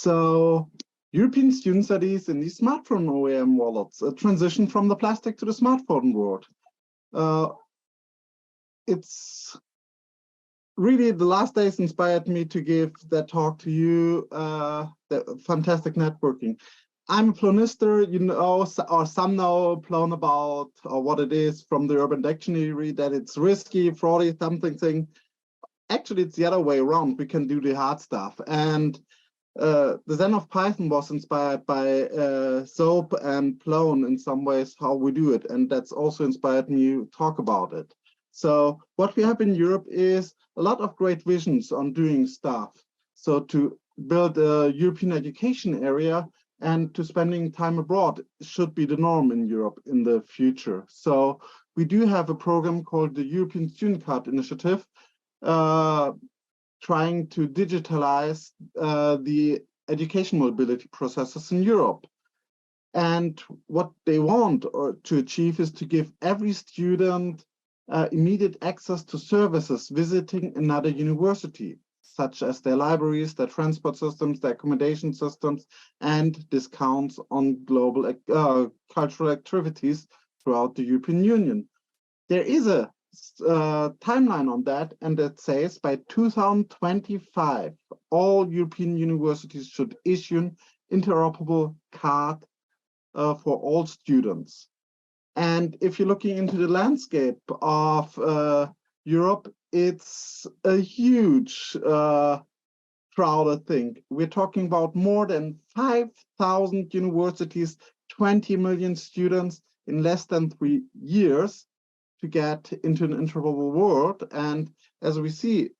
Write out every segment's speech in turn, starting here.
So European student studies in the smartphone OEM wallets, a transition from the plastic to the smartphone world. It's really the last days inspired me to give that talk to you, the fantastic networking. I'm a Plonister, you know, or some know Plon about or what it is from the Urban Dictionary, that it's risky, fraudy, something thing. Actually, it's the other way around. We can do the hard stuff. And the Zen of Python was inspired by SOAP and Plon in some ways, how we do it. And that's also inspired me to talk about it. So what we have in Europe is a lot of great visions on doing stuff. So to build a European education area and to spending time abroad should be the norm in Europe in the future. So we do have a program called the European Student Card Initiative, trying to digitalize the education mobility processes in Europe. And what they want to achieve is to give every student immediate access to services visiting another university, such as their libraries, their transport systems, their accommodation systems, and discounts on global cultural activities throughout the European Union. There is a timeline on that, and it says by 2025, all European universities should issue an interoperable card for all students. And if you're looking into the landscape of Europe, it's a huge crowded thing. We're talking about more than 5,000 universities, 20 million students in less than 3 years to get into an interoperable world. And as we see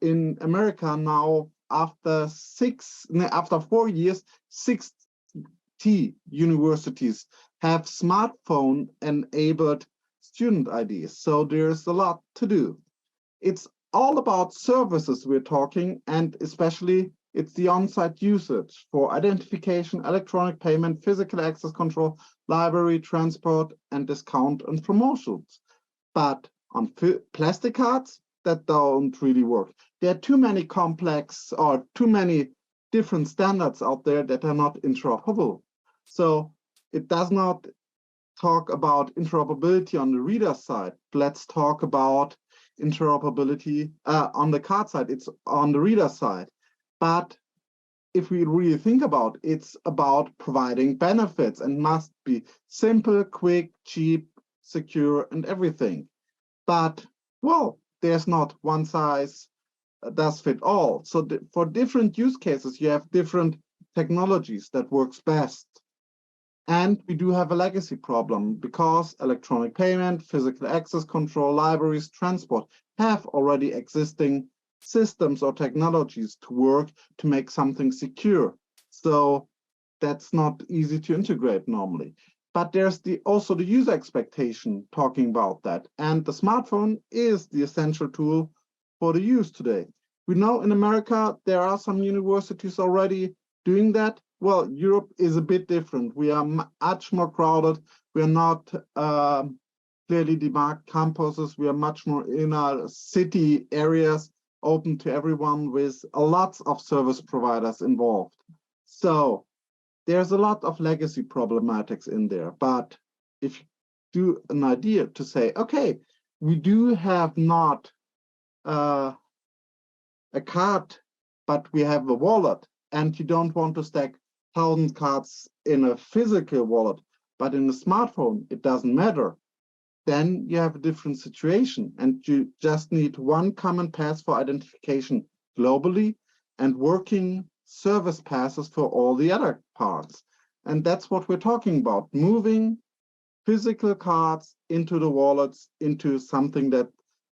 in America now, after 4 years, 60 universities have smartphone-enabled student IDs. So there's a lot to do. It's all about services we're talking, and especially it's the on-site usage for identification, electronic payment, physical access control, library, transport, and discount and promotions. But on plastic cards, that don't really work. There are too many complex or too many different standards out there that are not interoperable. So it does not talk about interoperability on the reader side. Let's talk about interoperability on the card side. It's on the reader side. But if we really think about it, it's about providing benefits and must be simple, quick, cheap, secure, and everything. But, well, there's not one size does fit all. So for different use cases, you have different technologies that works best. And we do have a legacy problem because electronic payment, physical access control, libraries, transport have already existing systems or technologies to work to make something secure. So that's not easy to integrate normally. But there's also the user expectation talking about that. And the smartphone is the essential tool for the use today. We know in America, there are some universities already doing that. Well, Europe is a bit different. We are much more crowded. We are not clearly demarked campuses. We are much more in our city areas, open to everyone with lots of service providers involved. So there's a lot of legacy problematics in there. But if you do an idea to say, okay, we do have not a card, but we have a wallet, and you don't want to stack 1,000 cards in a physical wallet, but in a smartphone, it doesn't matter. Then you have a different situation, and you just need one common pass for identification globally and working service passes for all the other parts. And that's what we're talking about, moving physical cards into the wallets, into something that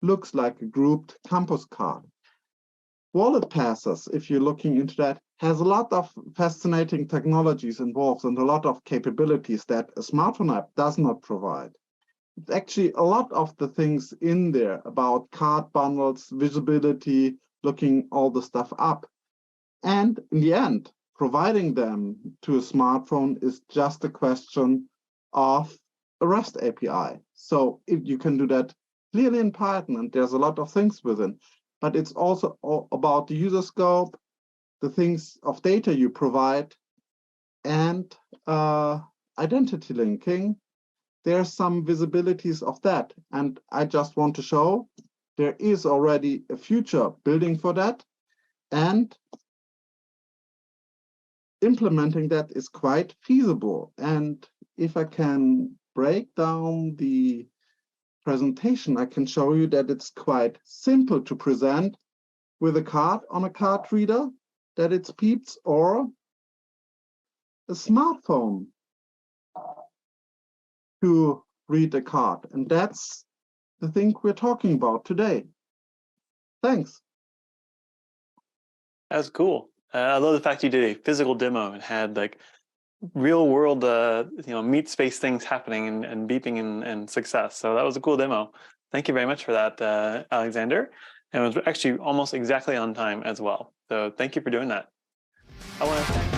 looks like a grouped campus card. Wallet passes, if you're looking into that, has a lot of fascinating technologies involved and a lot of capabilities that a smartphone app does not provide. It's actually a lot of the things in there about card bundles, visibility, looking all the stuff up. And in the end, providing them to a smartphone is just a question of a REST API. So if you can do that clearly in Python, and there's a lot of things within, but it's also about the user scope, the things of data you provide, and identity linking. There's some visibilities of that. And I just want to show there is already a future building for that. And implementing that is quite feasible. And if I can break down the presentation, I can show you that it's quite simple to present with a card on a card reader, that it's peeps, or a smartphone to read a card. And that's the thing we're talking about today. Thanks. That's cool. I love the fact you did a physical demo and had like real world, meat space things happening and beeping and success. So that was a cool demo. Thank you very much for that, Alexander. And it was actually almost exactly on time as well. So thank you for doing that. I want to